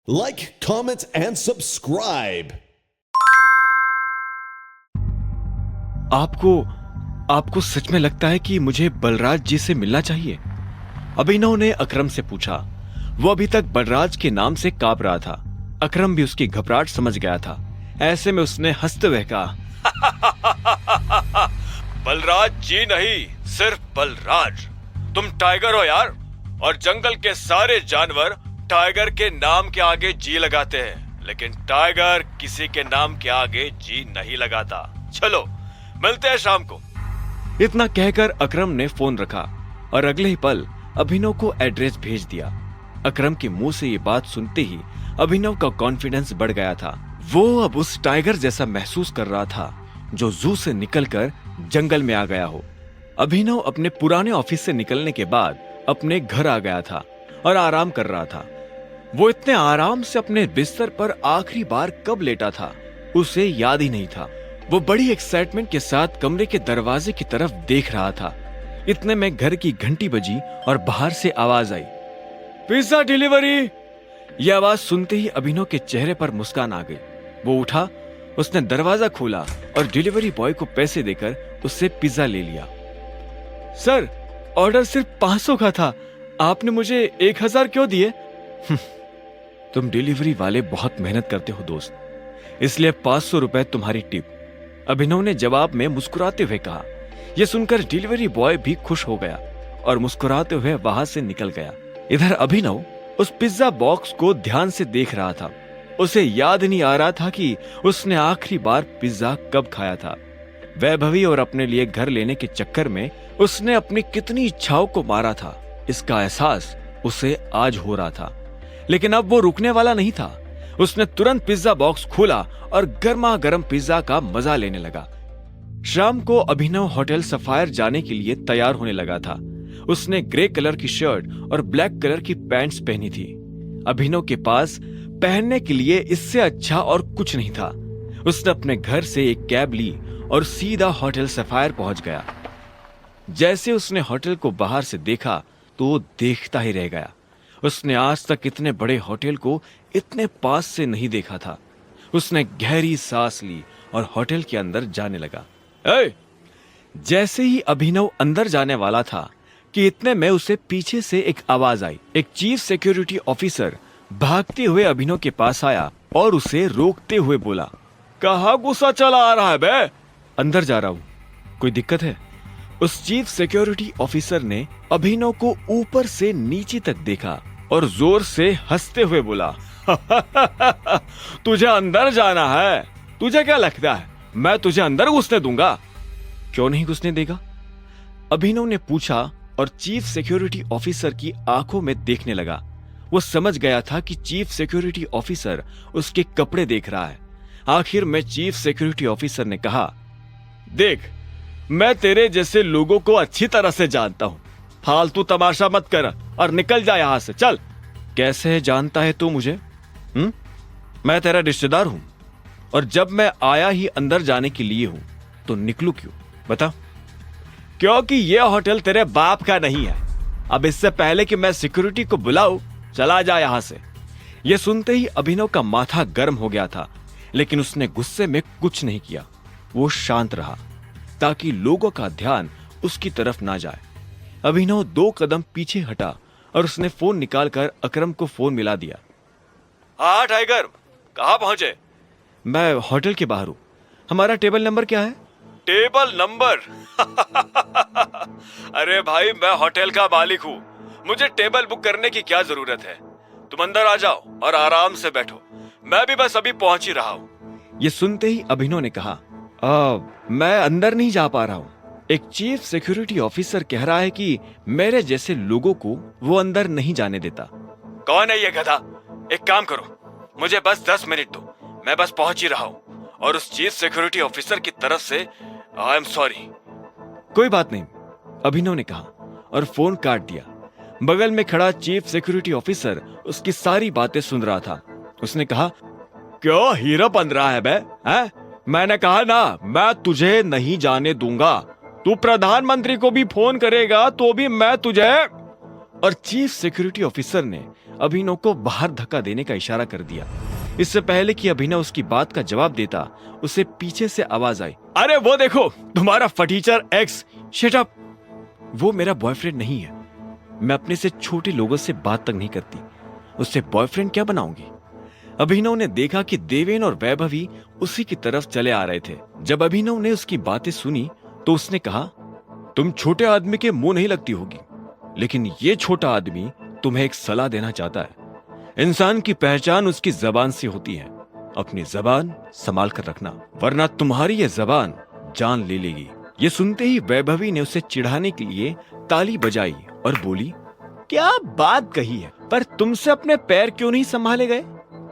Like, comment, and subscribe. आपको सच में लगता है कि मुझे बलराज जी से मिलना चाहिए? अभिनव ने अकरम से पूछा। वो अभी तक बलराज के नाम से कांप रहा था। अकरम भी उसकी घबराहट समझ गया था। ऐसे में उसने हंसते हुए कहा, बलराज जी नहीं, सिर्फ बलराज। तुम टाइगर हो यार, और जंगल के सारे जानवर टाइगर के नाम के आगे जी लगाते हैं, लेकिन टाइगर किसी के नाम के आगे जी नहीं लगाता। चलो मिलते हैं शाम को। इतना कहकर अकरम ने फोन रखा और अगले ही पल अभिनव को एड्रेस भेज दिया। अकरम के मुंह से ये बात सुनते ही अभिनव का कॉन्फिडेंस बढ़ गया था। वो अब उस टाइगर जैसा महसूस कर रहा था जो जू से निकलकर जंगल में आ गया हो। अभिनव अपने पुराने ऑफिस से निकलने के बाद अपने घर आ गया था और आराम कर रहा था। वो इतने आराम से अपने बिस्तर पर आखिरी बार कब लेटा था उसे याद ही नहीं था। वो बड़ी एक्साइटमेंट के साथ कमरे के दरवाजे की तरफ देख रहा था। इतने में घर की घंटी बजी और बाहर से आवाज आई, पिज्जा डिलीवरी। यह आवाज सुनते ही अभिनव के चेहरे पर मुस्कान आ गई। वो उठा, उसने दरवाजा खोला और डिलीवरी बॉय को पैसे देकर उससे पिज्जा ले लिया। सर, ऑर्डर सिर्फ 500 का था, आपने मुझे 1000 क्यों दिए? तुम डिलीवरी वाले बहुत मेहनत करते हो दोस्त, इसलिए 500 रुपए तुम्हारी टिप, अभिनव ने जवाब में मुस्कुराते हुए कहा। यह सुनकर डिलीवरी बॉय भी खुश हो गया और मुस्कुराते हुए वहां से निकल गया। इधर अभिनव उस पिज्जा बॉक्स को ध्यान से देख रहा था। उसे याद नहीं आ रहा था कि उसने आखिरी बार पिज्जा कब खाया था। वैभवी और अपने लिए घर लेने के चक्कर में उसने अपनी कितनी इच्छाओं को मारा था, इसका एहसास उसे आज हो रहा था। लेकिन अब वो रुकने वाला नहीं था। उसने तुरंत पिज्जा बॉक्स खोला और गर्मा गर्म पिज्जा का मजा लेने लगा। शाम को अभिनव होटल सफायर जाने के लिए तैयार होने लगा था। उसने ग्रे कलर की शर्ट और ब्लैक कलर की पैंट्स पहनी थी। अभिनव के पास पहनने के लिए इससे अच्छा और कुछ नहीं था। उसने अपने घर से एक कैब ली और सीधा होटल सफायर पहुंच गया। जैसे उसने होटल को बाहर से देखा तो देखता ही रह गया। उसने आज तक इतने बड़े होटल को इतने पास से नहीं देखा था। उसने गहरी सांस ली और होटल के अंदर जाने लगा। जैसे ही अभिनव अंदर जाने वाला था कि इतने में उसे पीछे से एक आवाज आई। एक चीफ सिक्योरिटी ऑफिसर भागते हुए अभिनव के पास आया और उसे रोकते हुए बोला, कहाँ गुस्सा चला आ रहा है बे? अंदर जा रहा हूं, कोई दिक्कत है? उस चीफ सिक्योरिटी ऑफिसर ने अभिनव को ऊपर से नीचे तक देखा और जोर से हंसते हुए बोला, तुझे अंदर जाना है? तुझे क्या लगता है मैं तुझे अंदर घुसने दूंगा? क्यों नहीं घुसने देगा? अभिनव ने पूछा और चीफ सिक्योरिटी ऑफिसर की आंखों में देखने लगा। वो समझ गया था कि चीफ सिक्योरिटी ऑफिसर उसके कपड़े देख रहा है। आखिर में चीफ सिक्योरिटी ऑफिसर ने कहा, देख, मैं तेरे जैसे लोगों को अच्छी तरह से जानता हूं, फालतू तमाशा मत कर और निकल जा यहां से, चल। कैसे जानता है तू मुझे? मैं तेरा रिश्तेदार हूं, और जब मैं आया ही अंदर जाने के लिए हूं तो निकलूं क्यों, बता? क्योंकि यह होटल तेरे बाप का नहीं है। अब इससे पहले कि मैं सिक्योरिटी को बुलाऊं, चला जा यहां से। यह सुनते ही अभिनव का माथा गर्म हो गया था, लेकिन उसने गुस्से में कुछ नहीं किया। वो शांत रहा ताकि लोगों का ध्यान उसकी तरफ ना जाए। अभिनव 2 कदम पीछे हटा और उसने फोन निकालकर अकरम को फोन मिला दिया। हाँ टाइगर, कहाँ पहुंचे? मैं होटल के बाहर हूं। हमारा टेबल नंबर क्या है? Table number? अरे भाई, मैं होटल का मालिक हूं, मुझे टेबल बुक करने की क्या जरूरत है? तुम अंदर आ जाओ और आराम से बैठो, मैं भी बस अभी पहुंच ही रहा हूं। ये सुनते ही अभिनव ने कहा, मैं अंदर नहीं जा पा रहा हूं। एक चीफ सिक्योरिटी ऑफिसर कह रहा है कि मेरे जैसे लोगों को वो अंदर नहीं जाने देता। कौन है ये गधा? एक काम करो, मुझे बस 10 मिनट दो, मैं बस पहुंच ही रहा हूं। और उस चीफ सिक्योरिटी ऑफिसर की तरफ से आई एम सॉरी। कोई बात नहीं, अभिनव ने कहा और फोन काट दिया। बगल में खड़ा चीफ सिक्योरिटी ऑफिसर उसकी सारी बातें सुन रहा था। उसने कहा, क्यों हीरो बन रहा है बे? हैं? मैंने कहा ना, मैं तुझे नहीं जाने दूंगा। तू प्रधानमंत्री को भी फोन करेगा तो भी मैं तुझे। और चीफ सिक्योरिटी ऑफिसर ने अभिनव को बाहर धक्का देने का इशारा कर दिया। इससे पहले कि अभिनव उसकी बात का जवाब देता, उसे पीछे से आवाज आई, अरे वो देखो तुम्हारा फटीचर एक्स। Shut up. वो मेरा बॉयफ्रेंड नहीं है। मैं अपने से छोटे लोगों से बात तक नहीं करती, उससे बॉयफ्रेंड क्या बनाऊंगी। अभिनव ने देखा कि देवेन और वैभवी उसी की तरफ चले आ रहे थे। जब अभिनव ने उसकी बातें सुनी तो उसने कहा, तुम छोटे आदमी के मुंह नहीं लगती होगी, लेकिन ये छोटा आदमी तुम्हें एक सलाह देना चाहता है। इंसान की पहचान उसकी जबान से होती है। अपनी जबान संभाल कर रखना, वरना तुम्हारी ये जबान जान ले लेगी। ये सुनते ही वैभवी ने उसे चिढ़ाने के लिए ताली बजाई और बोली, क्या बात कही है, पर तुमसे अपने पैर क्यों नहीं संभाले गए?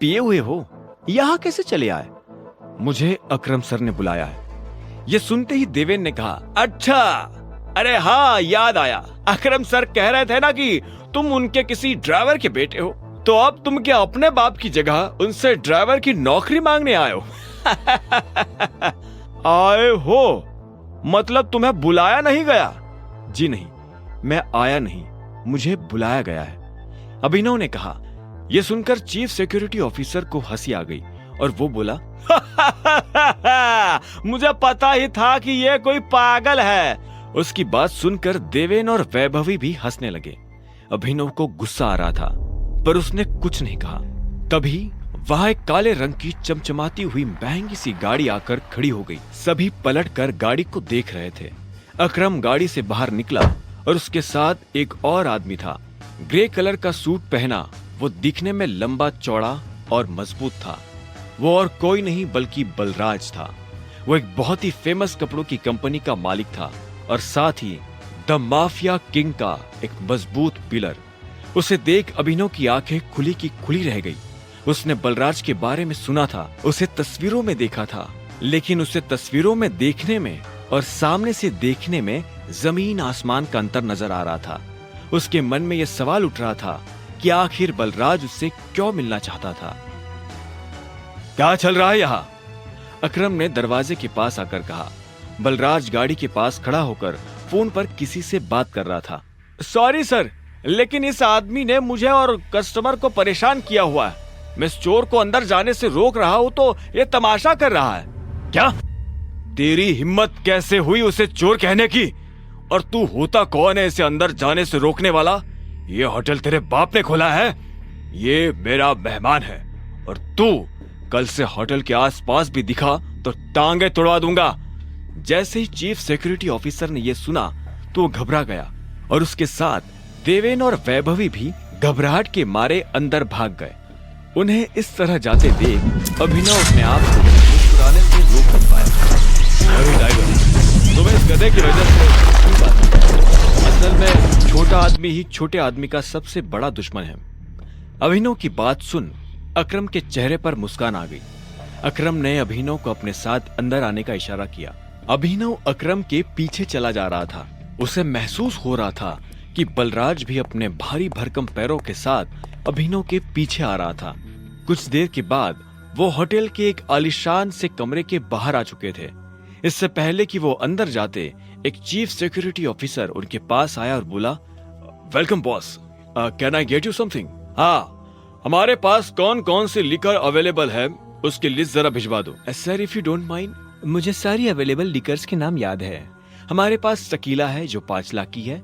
पिए हुए हो, यहाँ कैसे चले आए? मुझे अकरम सर ने बुलाया है। ये सुनते ही देवेन ने कहा, अच्छा, अरे हाँ याद आया, अकरम सर कह रहे थे ना कि तुम उनके किसी ड्राइवर के बेटे हो, तो अब तुम क्या अपने बाप की जगह उनसे ड्राइवर की नौकरी मांगने आए हो? आए हो मतलब तुम्हें बुलाया नहीं गया? जी नहीं, मैं आया नहीं, मुझे बुलाया गया है, अभिनव ने कहा। यह सुनकर चीफ सिक्योरिटी ऑफिसर को हंसी आ गई और वो बोला, मुझे पता ही था कि यह कोई पागल है। उसकी बात सुनकर देवेन और वैभवी भी हंसने लगे। अभिनव को गुस्सा आ रहा था, पर उसने कुछ नहीं कहा। तभी वहां एक काले रंग की चमचमाती हुई महंगी सी गाड़ी आकर खड़ी हो गई। सभी पलटकर गाड़ी को देख रहे थे। अकरम गाड़ी से बाहर निकला और उसके साथ एक और आदमी था। ग्रे कलर का सूट पहना, वो दिखने में लंबा चौड़ा और मजबूत था। वो और कोई नहीं बल्कि बलराज था। वो एक बहुत ही फेमस कपड़ों की कंपनी का मालिक था और साथ ही द माफिया किंग का एक मजबूत पिलर। उसे देख अभिनव की आंखें खुली की खुली रह गई। उसने बलराज के बारे में सुना था, उसे तस्वीरों में देखा था, लेकिन उसे तस्वीरों में देखने में और सामने से देखने में जमीन आसमान का अंतर नजर आ रहा था। उसके मन में यह सवाल उठ रहा था कि आखिर बलराज उससे क्यों मिलना चाहता था। क्या चल रहा है यहाँ? अकरम ने दरवाजे के पास आकर कहा। बलराज गाड़ी के पास खड़ा होकर फोन पर किसी से बात कर रहा था। सॉरी सर, लेकिन इस आदमी ने मुझे और कस्टमर को परेशान किया हुआ है। मैं स्टोर को अंदर जाने से रोक रहा हूँ तो ये तमाशा कर रहा है। क्या तेरी हिम्मत कैसे हुई उसे चोर कहने की? और तू होता कौन है इसे अंदर जाने से रोकने वाला? ये होटल तेरे बाप ने खोला है, ये मेरा मेहमान है, और तू कल से होटल के आसपास भी दिखा तो टांगे तोड़वा दूंगा। जैसे ही चीफ सिक्योरिटी ऑफिसर ने यह सुना तो वो घबरा गया और उसके साथ देवेन और वैभवी भी घबराहट के मारे अंदर भाग गए। उन्हें इस तरह जाते देख अभिनव अपने आप को मुस्कुराने से रोक नहीं पाया। अरे टाइगर, तुम्हें इस गधे की वजह से क्यों बात? असल में छोटा आदमी ही छोटे आदमी का सबसे बड़ा दुश्मन है। अभिनव की बात सुन अकरम के चेहरे पर मुस्कान आ गई। अकरम ने अभिनव को अपने साथ अंदर आने का इशारा किया। अभिनव अकरम के पीछे चला जा रहा था। उसे महसूस हो रहा था कि बलराज भी अपने भारी भरकम पैरों के साथ अभिनव के पीछे आ रहा था। कुछ देर के बाद वो होटल के एक आलीशान से कमरे के बाहर आ चुके थे। इससे पहले कि वो अंदर जाते, एक चीफ सिक्योरिटी ऑफिसर उनके पास आया और बोला, welcome boss, can I get you something? हाँ, हमारे पास कौन कौन सी लिकर अवेलेबल है उसकी लिस्ट जरा भिजवा दो। Sir if you don't mind, मुझे सारी अवेलेबल लिकर्स के नाम याद है। हमारे पास टकीला है जो 5 लाख की है,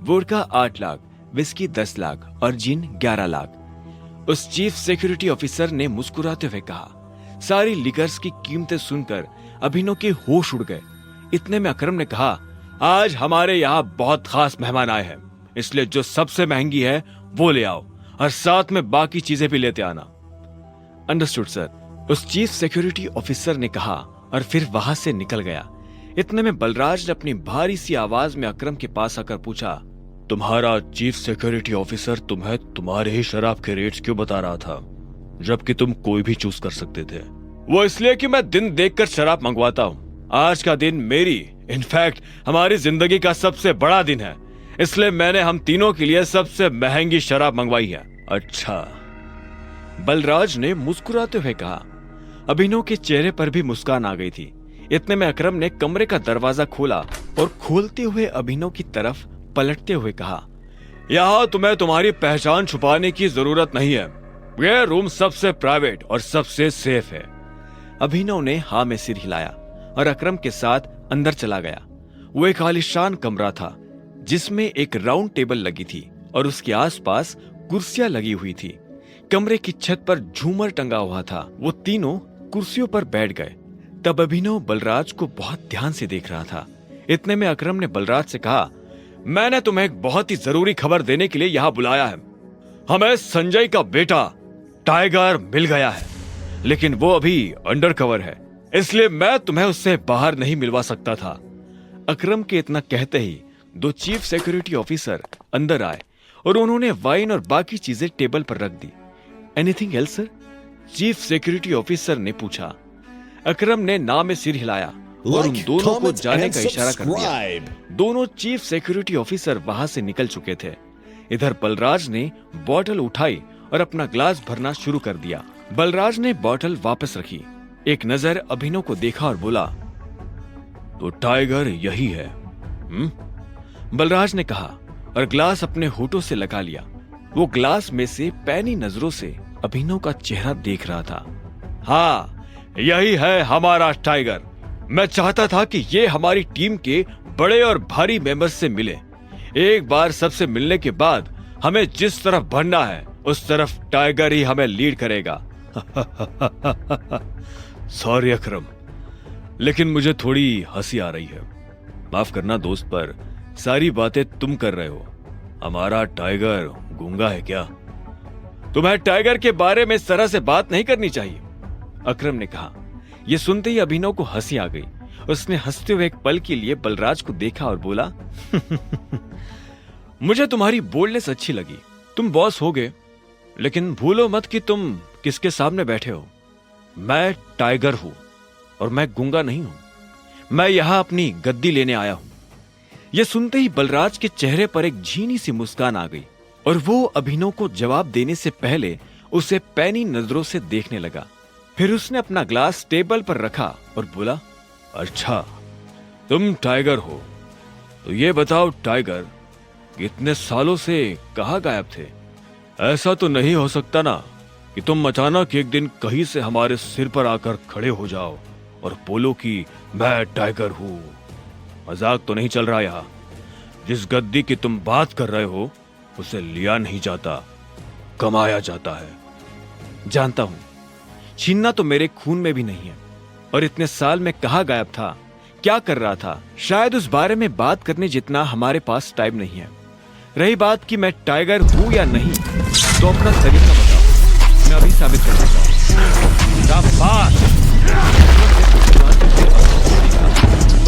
वोडका 8 लाख, विस्की 10 लाख और जिन 11 लाख। उस चीफ सिक्योरिटी ऑफिसर ने मुस्कुराते हुए कहा। सारी लिकर्स की कीमतें सुनकर अभिनव के होश उड़ गए। इतने में अकरम ने कहा, आज हमारे यहाँ बहुत खास मेहमान आए हैं, इसलिए जो सबसे महंगी है वो ले आओ और साथ में बाकी चीजें भी लेते आना। अंडरस्टूड सर, उस चीफ सिक्योरिटी ऑफिसर ने कहा और फिर वहां से निकल गया। इतने में बलराज ने अपनी भारी सी आवाज में अकरम के पास आकर पूछा, तुम्हारा चीफ सिक्योरिटी ऑफिसर तुम्हें तुम्हारे ही शराब के रेट्स क्यों बता रहा था, जबकि तुम कोई भी चूज कर सकते थे? वो इसलिए कि मैं दिन देखकर शराब मंगवाता हूँ। आज का दिन मेरी, इनफैक्ट हमारी जिंदगी का सबसे बड़ा दिन है, इसलिए मैंने हम तीनों के लिए सबसे महंगी शराब मंगवाई है। अच्छा, बलराज ने मुस्कुराते हुए कहा। अभिनव के चेहरे पर भी मुस्कान आ गई थी। इतने में अकरम ने कमरे का दरवाजा खोला और खोलते हुए अभिनव की तरफ पलटते हुए कहा, यहाँ तुम्हें तुम्हारी पहचान छुपाने की जरूरत नहीं है। यह रूम सबसे प्राइवेट और सबसे सेफ है। अभिनव ने हाँ में सिर हिलाया और अकरम के साथ अंदर चला गया। वो एक आलीशान कमरा था जिसमें एक राउंड टेबल लगी थी और उसके आसपास कुर्सियां लगी हुई थी। कमरे की छत पर झूमर टंगा हुआ था। वो तीनों कुर्सियों पर बैठ गए। तब अभिनव बलराज को बहुत ध्यान से देख रहा था। इतने में अकरम ने बलराज से कहा, मैंने तुम्हें एक बहुत ही जरूरी खबर देने के लिए यहाँ बुलाया है। हमें संजय का बेटा टाइगर मिल गया है, लेकिन वो अभी अंडर कवर है, इसलिए मैं तुम्हें उससे बाहर नहीं मिलवा सकता था। अकरम के इतना कहते ही दो चीफ सिक्योरिटी ऑफिसर अंदर आए और उन्होंने वाइन और बाकी चीजें टेबल पर रख दी। Anything else sir? Chief security officer ने पूछा। अकरम ने ना में सिर हिलाया और उन दोनों को जाने का इशारा कर दिया। दोनों चीफ सिक्योरिटी ऑफिसर वहां से निकल चुके थे। इधर बलराज ने बोतल उठाई और अपना ग्लास भरना शुरू कर दिया। बलराज ने बोतल वापस रखी, एक नजर अभिनव को देखा और बोला, तो टाइगर यही है? बलराज ने कहा और ग्लास अपने होठों से लगा लिया। वो ग्लास में से पैनी नजरों से अभिनव का चेहरा देख रहा था। हाँ, यही है हमारा टाइगर। मैं चाहता था कि ये हमारी टीम के बड़े और भारी मेंबर्स से मिले। एक बार सबसे मिलने के बाद हमें जिस तरफ बढ़ना है उस तरफ टाइगर ही हमें लीड करेगा। सॉरी अकरम, लेकिन मुझे थोड़ी हंसी आ रही है। माफ करना दोस्त, पर सारी बातें तुम कर रहे हो। हमारा टाइगर गूंगा है क्या? तुम्हें टाइगर के बारे में इस तरह से बात नहीं करनी चाहिए, अकरम ने कहा। यह सुनते ही अभिनव को हंसी आ गई। उसने हंसते हुए एक पल के लिए बलराज को देखा और बोला, मुझे तुम्हारी बोल्डनेस अच्छी लगी। तुम बॉस हो गए, लेकिन भूलो मत कि तुम किसके सामने बैठे हो। मैं टाइगर हूं और मैं गूंगा नहीं हूं। मैं यहां अपनी गद्दी लेने आया हूं। यह सुनते ही बलराज के चेहरे पर एक झीनी सी मुस्कान आ गई और वो अभिनव को जवाब देने से पहले उसे पैनी नजरों से देखने लगा। फिर उसने अपना ग्लास टेबल पर रखा और बोला, अच्छा तुम टाइगर हो, तो ये बताओ टाइगर, इतने सालों से कहां गायब थे? ऐसा तो नहीं हो सकता ना कि तुम अचानक एक दिन कहीं से हमारे सिर पर आकर खड़े हो जाओ और बोलो कि मैं टाइगर हूं। मजाक तो नहीं चल रहा यहाँ। जिस गद्दी की तुम बात कर रहे हो उसे लिया नहीं जाता, कमाया जाता है। जानता हूं, छीनना तो मेरे खून में भी नहीं है। और इतने साल में कहां गायब था, क्या कर रहा था, शायद उस बारे में बात करने जितना हमारे पास टाइम नहीं है। रही बात कि मैं टाइगर हूं या नहीं, तो अपना तरीका बताओ, मैं अभी साबित कर सकता हूं।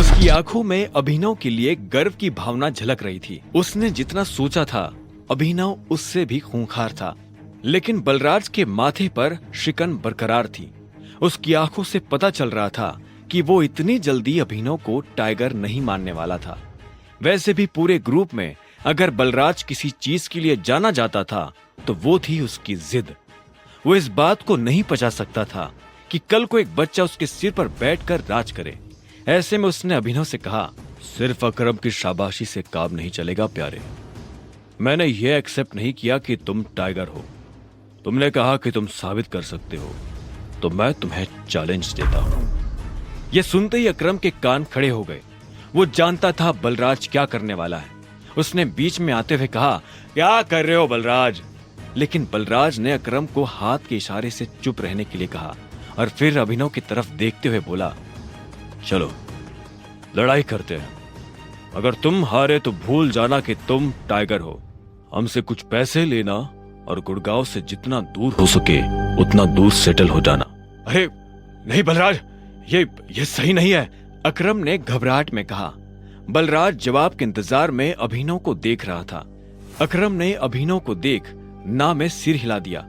उसकी आंखों में अभिनव के लिए गर्व की भावना झलक रही थी। उसने जितना सोचा था अभिनव उससे भी खूंखार था, लेकिन बलराज के माथे पर शिकन बरकरार थी। उसकी आंखों से पता चल रहा था कि वो इतनी जल्दी अभिनव को टाइगर नहीं मानने वाला था। वैसे भी पूरे ग्रुप में अगर बलराज किसी चीज के लिए जाना जाता था तो वो थी उसकी जिद। वो इस बात को नहीं पचा सकता था कि कल को एक बच्चा उसके सिर पर बैठकर राज करे। ऐसे में उसने अभिनव से कहा, सिर्फ अकरम की शाबाशी से काम नहीं चलेगा प्यारे। मैंने ये एक्सेप्ट नहीं किया कि तुम टाइगर हो। तुमने कहा कि तुम साबित कर सकते हो, तो मैं तुम्हें चैलेंज देता हूं। यह सुनते ही अकरम के कान खड़े हो गए। वो जानता था बलराज क्या करने वाला है। उसने बीच में आते हुए कहा, क्या कर रहे हो बलराज? लेकिन बलराज ने अकरम को हाथ के इशारे से चुप रहने के लिए कहा और फिर अभिनव की तरफ देखते हुए बोला, चलो लड़ाई करते हैं। अगर तुम हारे तो भूल जाना कि तुम टाइगर हो। हमसे कुछ पैसे लेना और गुड़गांव से जितना दूर हो सके उतना दूर सेटल हो जाना। अरे नहीं बलराज, ये सही नहीं है, अकरम ने घबराहट में कहा। बलराज जवाब के इंतजार में अभिनव को देख रहा था। अकरम ने अभिनव को देख ना में सिर हिला दिया।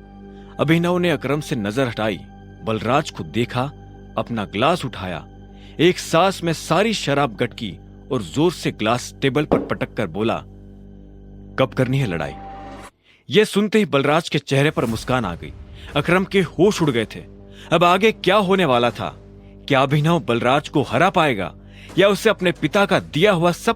अभिनव ने अकरम से नजर हटाई, बलराज को देखा, अपना ग्लास उठाया, एक सांस में सारी शराब गटकी और जोर से ग्लास टेबल पर पटक कर बोला, कब करनी है लड़ाई? यह सुनते ही बलराज के चेहरे पर मुस्कान आ गई। अकरम के होश उड़ गए थे। अब आगे क्या होने वाला था? क्या अभिनव बलराज को हरा पाएगा या उसे अपने पिता का दिया हुआ सब